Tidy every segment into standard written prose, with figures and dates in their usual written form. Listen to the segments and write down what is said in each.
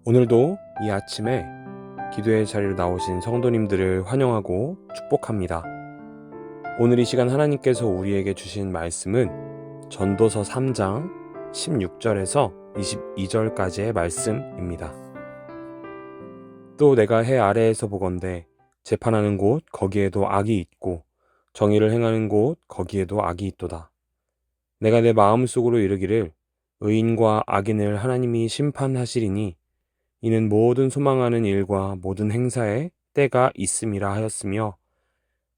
오늘도 이 아침에 기도의 자리로 나오신 성도님들을 환영하고 축복합니다. 오늘 이 시간 하나님께서 우리에게 주신 말씀은 전도서 3장 16절에서 22절까지의 말씀입니다. 또 내가 해 아래에서 보건대 재판하는 곳 거기에도 악이 있고 정의를 행하는 곳 거기에도 악이 있도다. 내가 내 마음속으로 이르기를 의인과 악인을 하나님이 심판하시리니 이는 모든 소망하는 일과 모든 행사에 때가 있음이라 하였으며,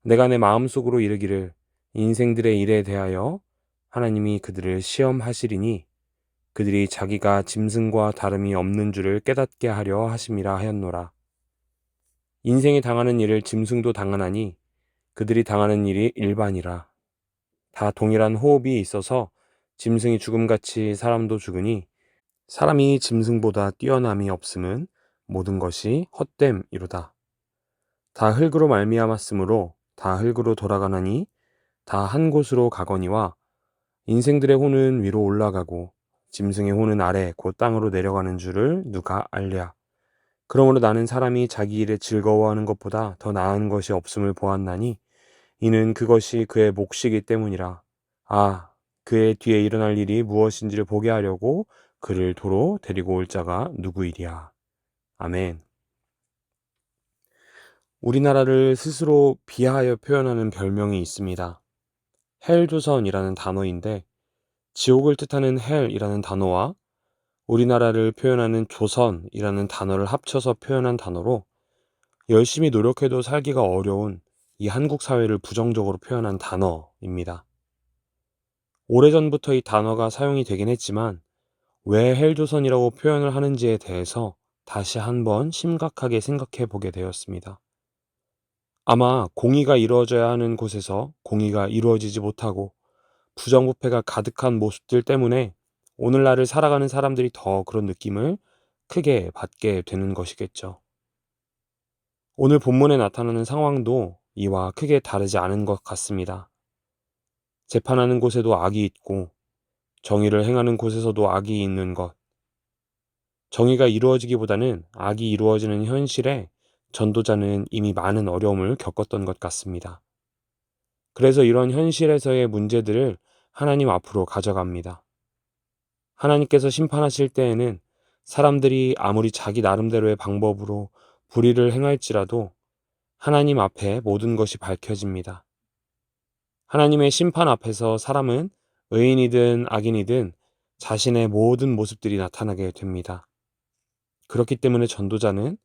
내가 내 마음속으로 이르기를 인생들의 일에 대하여 하나님이 그들을 시험하시리니 그들이 자기가 짐승과 다름이 없는 줄을 깨닫게 하려 하심이라 하였노라. 인생이 당하는 일을 짐승도 당하나니 그들이 당하는 일이 일반이라. 다 동일한 호흡이 있어서 짐승이 죽음같이 사람도 죽으니 사람이 짐승보다 뛰어남이 없음은 모든 것이 헛됨이로다. 다 흙으로 말미암았으므로 다 흙으로 돌아가나니 다 한 곳으로 가거니와 인생들의 혼은 위로 올라가고 짐승의 혼은 아래 곧 땅으로 내려가는 줄을 누가 알랴. 그러므로 나는 사람이 자기 일에 즐거워하는 것보다 더 나은 것이 없음을 보았나니 이는 그것이 그의 몫이기 때문이라. 그의 뒤에 일어날 일이 무엇인지를 보게 하려고 그를 도로 데리고 올 자가 누구이랴. 아멘. 우리나라를 스스로 비하하여 표현하는 별명이 있습니다. 헬조선이라는 단어인데, 지옥을 뜻하는 헬이라는 단어와 우리나라를 표현하는 조선이라는 단어를 합쳐서 표현한 단어로 열심히 노력해도 살기가 어려운 이 한국 사회를 부정적으로 표현한 단어입니다. 오래전부터 이 단어가 사용이 되긴 했지만 왜 헬조선이라고 표현을 하는지에 대해서 다시 한번 심각하게 생각해 보게 되었습니다. 아마 공의가 이루어져야 하는 곳에서 공의가 이루어지지 못하고 부정부패가 가득한 모습들 때문에 오늘날을 살아가는 사람들이 더 그런 느낌을 크게 받게 되는 것이겠죠. 오늘 본문에 나타나는 상황도 이와 크게 다르지 않은 것 같습니다. 재판하는 곳에도 악이 있고 정의를 행하는 곳에서도 악이 있는 것. 정의가 이루어지기보다는 악이 이루어지는 현실에 전도자는 이미 많은 어려움을 겪었던 것 같습니다. 그래서 이런 현실에서의 문제들을 하나님 앞으로 가져갑니다. 하나님께서 심판하실 때에는 사람들이 아무리 자기 나름대로의 방법으로 불의를 행할지라도 하나님 앞에 모든 것이 밝혀집니다. 하나님의 심판 앞에서 사람은 의인이든 악인이든 자신의 모든 모습들이 나타나게 됩니다. 그렇기 때문에 전도자는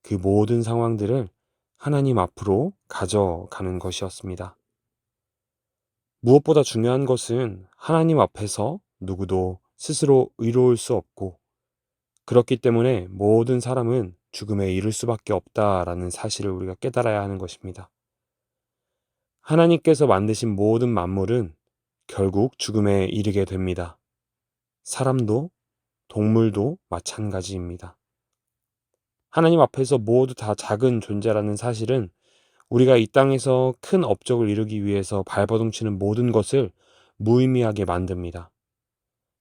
그 모든 상황들을 하나님 앞으로 가져가는 것이었습니다. 무엇보다 중요한 것은 하나님 앞에서 누구도 스스로 의로울 수 없고, 그렇기 때문에 모든 사람은 죽음에 이를 수밖에 없다라는 사실을 우리가 깨달아야 하는 것입니다. 하나님께서 만드신 모든 만물은 결국 죽음에 이르게 됩니다. 사람도 동물도 마찬가지입니다. 하나님 앞에서 모두 다 작은 존재라는 사실은 우리가 이 땅에서 큰 업적을 이루기 위해서 발버둥치는 모든 것을 무의미하게 만듭니다.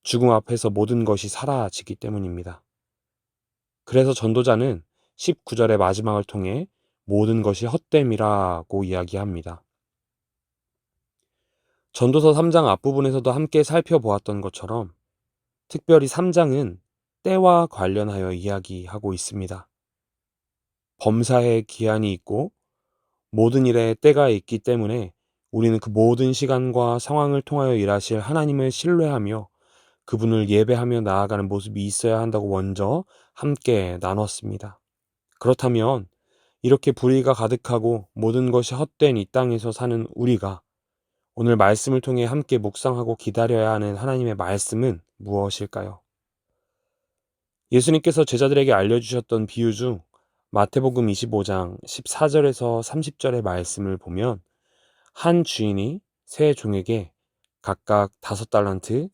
죽음 앞에서 모든 것이 사라지기 때문입니다. 그래서 전도자는 19절의 마지막을 통해 모든 것이 헛됨이라고 이야기합니다. 전도서 3장 앞부분에서도 함께 살펴보았던 것처럼 특별히 3장은 때와 관련하여 이야기하고 있습니다. 범사에 기한이 있고 모든 일에 때가 있기 때문에 우리는 그 모든 시간과 상황을 통하여 일하실 하나님을 신뢰하며 그분을 예배하며 나아가는 모습이 있어야 한다고 먼저 함께 나눴습니다. 그렇다면 이렇게 불의가 가득하고 모든 것이 헛된 이 땅에서 사는 우리가 오늘 말씀을 통해 함께 묵상하고 기다려야 하는 하나님의 말씀은 무엇일까요? 예수님께서 제자들에게 알려주셨던 비유 중 마태복음 25장 14절에서 30절의 말씀을 보면 한 주인이 세 종에게 각각 5달란트,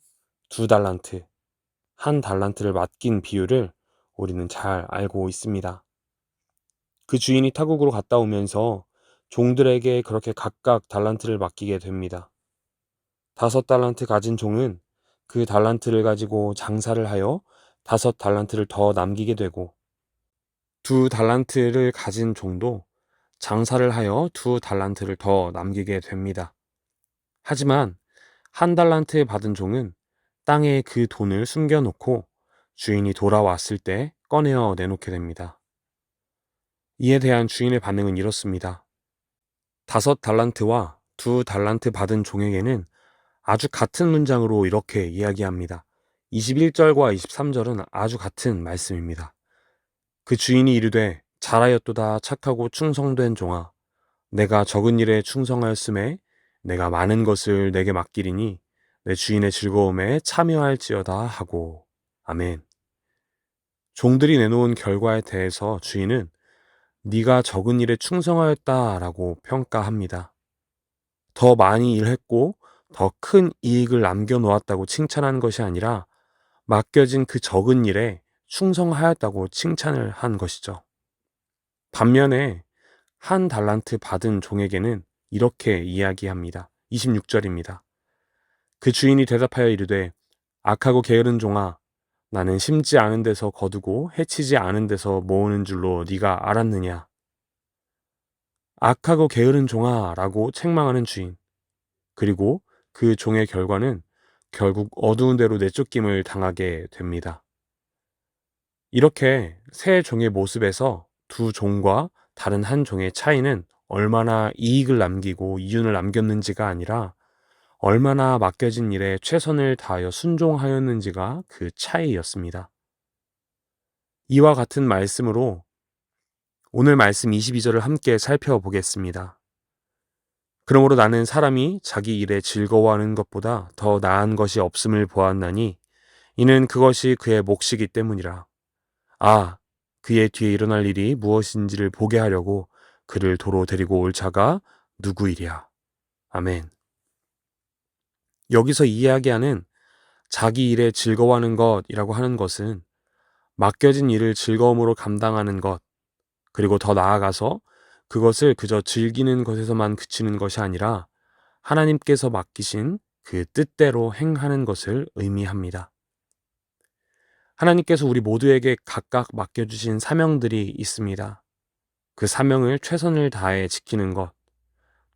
2달란트, 1달란트를 맡긴 비유를 우리는 잘 알고 있습니다. 그 주인이 타국으로 갔다 오면서 종들에게 그렇게 각각 달란트를 맡기게 됩니다. 5달란트 가진 종은 그 달란트를 가지고 장사를 하여 5달란트를 더 남기게 되고 2달란트를 가진 종도 장사를 하여 2달란트를 더 남기게 됩니다. 하지만 1달란트 받은 종은 땅에 그 돈을 숨겨놓고 주인이 돌아왔을 때 꺼내어 내놓게 됩니다. 이에 대한 주인의 반응은 이렇습니다. 5달란트와 2달란트 받은 종에게는 아주 같은 문장으로 이렇게 이야기합니다. 21절과 23절은 아주 같은 말씀입니다. 그 주인이 이르되 잘하였도다 착하고 충성된 종아 내가 적은 일에 충성하였음에 내가 많은 것을 내게 맡기리니 내 주인의 즐거움에 참여할지어다 하고. 아멘. 종들이 내놓은 결과에 대해서 주인은 네가 적은 일에 충성하였다라고 평가합니다. 더 많이 일했고 더 큰 이익을 남겨놓았다고 칭찬한 것이 아니라 맡겨진 그 적은 일에 충성하였다고 칭찬을 한 것이죠. 반면에 1달란트 받은 종에게는 이렇게 이야기합니다. 26절입니다. 그 주인이 대답하여 이르되 악하고 게으른 종아 나는 심지 않은 데서 거두고 해치지 않은 데서 모으는 줄로 네가 알았느냐. 악하고 게으른 종아라고 책망하는 주인. 그리고 그 종의 결과는 결국 어두운 데로 내쫓김을 당하게 됩니다. 이렇게 새 종의 모습에서 두 종과 다른 한 종의 차이는 얼마나 이익을 남기고 이윤을 남겼는지가 아니라 얼마나 맡겨진 일에 최선을 다하여 순종하였는지가 그 차이였습니다. 이와 같은 말씀으로 오늘 말씀 22절을 함께 살펴보겠습니다. 그러므로 나는 사람이 자기 일에 즐거워하는 것보다 더 나은 것이 없음을 보았나니 이는 그것이 그의 몫이기 때문이라. 아, 그의 뒤에 일어날 일이 무엇인지를 보게 하려고 그를 도로 데리고 올 자가 누구이랴. 아멘. 여기서 이야기하는 자기 일에 즐거워하는 것이라고 하는 것은 맡겨진 일을 즐거움으로 감당하는 것, 그리고 더 나아가서 그것을 그저 즐기는 것에서만 그치는 것이 아니라 하나님께서 맡기신 그 뜻대로 행하는 것을 의미합니다. 하나님께서 우리 모두에게 각각 맡겨주신 사명들이 있습니다. 그 사명을 최선을 다해 지키는 것,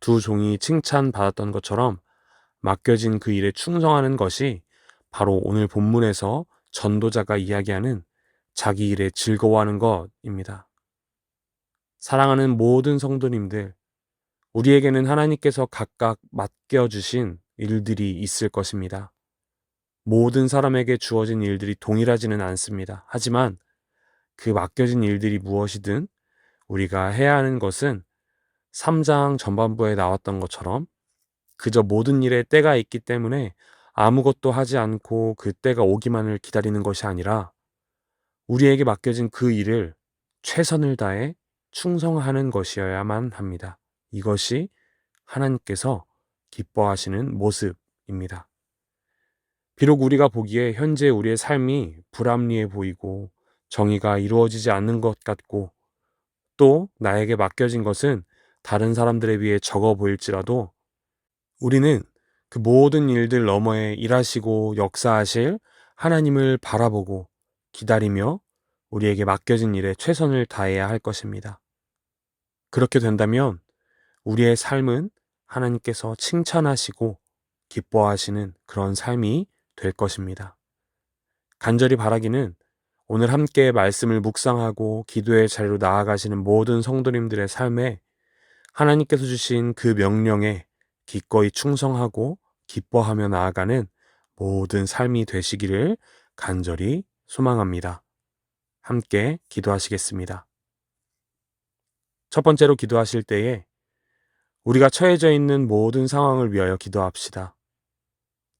두 종이 칭찬받았던 것처럼 맡겨진 그 일에 충성하는 것이 바로 오늘 본문에서 전도자가 이야기하는 자기 일에 즐거워하는 것입니다. 사랑하는 모든 성도님들, 우리에게는 하나님께서 각각 맡겨주신 일들이 있을 것입니다. 모든 사람에게 주어진 일들이 동일하지는 않습니다. 하지만 그 맡겨진 일들이 무엇이든 우리가 해야 하는 것은 3장 전반부에 나왔던 것처럼 그저 모든 일에 때가 있기 때문에 아무것도 하지 않고 그 때가 오기만을 기다리는 것이 아니라 우리에게 맡겨진 그 일을 최선을 다해 충성하는 것이어야만 합니다. 이것이 하나님께서 기뻐하시는 모습입니다. 비록 우리가 보기에 현재 우리의 삶이 불합리해 보이고 정의가 이루어지지 않는 것 같고 또 나에게 맡겨진 것은 다른 사람들에 비해 적어 보일지라도 우리는 그 모든 일들 너머에 일하시고 역사하실 하나님을 바라보고 기다리며 우리에게 맡겨진 일에 최선을 다해야 할 것입니다. 그렇게 된다면 우리의 삶은 하나님께서 칭찬하시고 기뻐하시는 그런 삶이 될 것입니다. 간절히 바라기는 오늘 함께 말씀을 묵상하고 기도의 자리로 나아가시는 모든 성도님들의 삶에 하나님께서 주신 그 명령에 기꺼이 충성하고 기뻐하며 나아가는 모든 삶이 되시기를 간절히 소망합니다. 함께 기도하시겠습니다. 첫 번째로 기도하실 때에 우리가 처해져 있는 모든 상황을 위하여 기도합시다.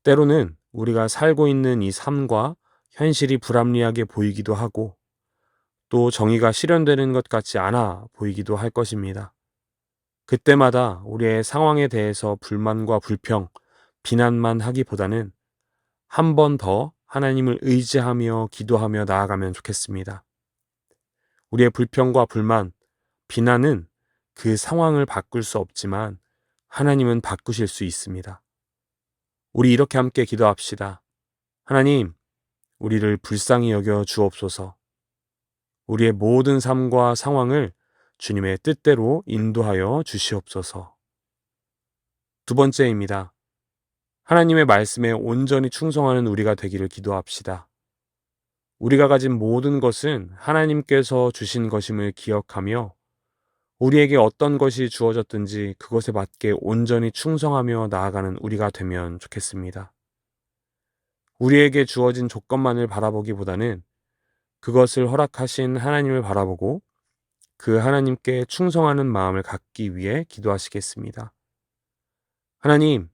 때로는 우리가 살고 있는 이 삶과 현실이 불합리하게 보이기도 하고 또 정의가 실현되는 것 같지 않아 보이기도 할 것입니다. 그때마다 우리의 상황에 대해서 불만과 불평, 비난만 하기보다는 한 번 더 하나님을 의지하며 기도하며 나아가면 좋겠습니다. 우리의 불평과 불만, 비난은 그 상황을 바꿀 수 없지만 하나님은 바꾸실 수 있습니다. 우리 이렇게 함께 기도합시다. 하나님, 우리를 불쌍히 여겨 주옵소서. 우리의 모든 삶과 상황을 주님의 뜻대로 인도하여 주시옵소서. 두 번째입니다. 하나님의 말씀에 온전히 충성하는 우리가 되기를 기도합시다. 우리가 가진 모든 것은 하나님께서 주신 것임을 기억하며 우리에게 어떤 것이 주어졌든지 그것에 맞게 온전히 충성하며 나아가는 우리가 되면 좋겠습니다. 우리에게 주어진 조건만을 바라보기보다는 그것을 허락하신 하나님을 바라보고 그 하나님께 충성하는 마음을 갖기 위해 기도하시겠습니다. 하나님,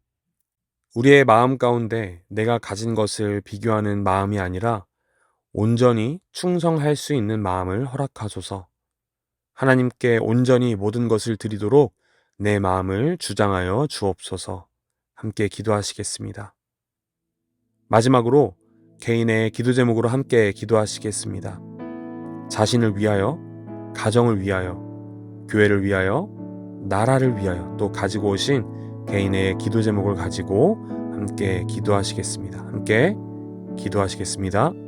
우리의 마음 가운데 내가 가진 것을 비교하는 마음이 아니라 온전히 충성할 수 있는 마음을 허락하소서. 하나님께 온전히 모든 것을 드리도록 내 마음을 주장하여 주옵소서. 함께 기도하시겠습니다. 마지막으로 개인의 기도 제목으로 함께 기도하시겠습니다. 자신을 위하여, 가정을 위하여, 교회를 위하여, 나라를 위하여 또 가지고 오신 개인의 기도 제목을 가지고 함께 기도하시겠습니다. 함께 기도하시겠습니다.